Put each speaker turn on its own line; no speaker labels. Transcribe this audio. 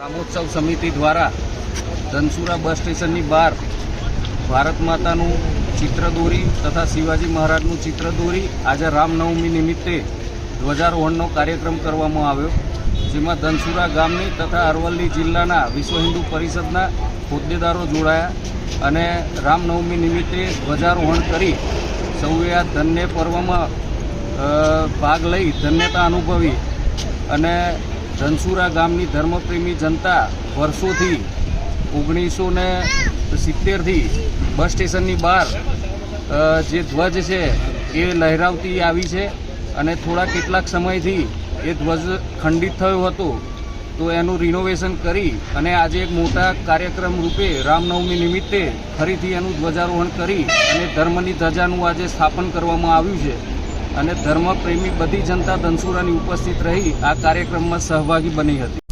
રામોત્સવ સમિતિ દ્વારા ધનસુરા બસ સ્ટેશનની બહાર ભારત માતાનું ચિત્ર દોરી તથા શિવાજી મહારાજનું ચિત્ર દોરી આજે રામનવમી નિમિત્તે ધ્વજારોહણનો કાર્યક્રમ કરવામાં આવ્યો, જેમાં ધનસુરા ગામની તથા અરવલ્લી જિલ્લાના વિશ્વ હિન્દુ પરિષદના હોદ્દેદારો જોડાયા અને રામનવમી નિમિત્તે ધ્વજારોહણ કરી સૌએ આ ધન્ય પર્વમાં ભાગ લઈ ધન્યતા અનુભવી અને ધનસુરા ગામની ધર્મપ્રેમી જનતા વર્ષોથી 1970થી બસ સ્ટેશનની બહાર જે ધ્વજ છે એ લહેરાવતી આવી છે અને થોડા કેટલાક સમયથી એ ધ્વજ ખંડિત થયો હતો, તો એનું રિનોવેશન કરી અને આજે એક મોટા કાર્યક્રમ રૂપે રામનવમી નિમિત્તે ફરીથી એનું ધ્વજારોહણ કરી અને ધર્મની ધજાનું આજે સ્થાપન કરવામાં આવ્યું છે અને ધર્મપ્રેમી બધી જનતા ધનસુરાની ઉપસ્થિત રહી આ કાર્યક્રમમાં સહભાગી બની હતી।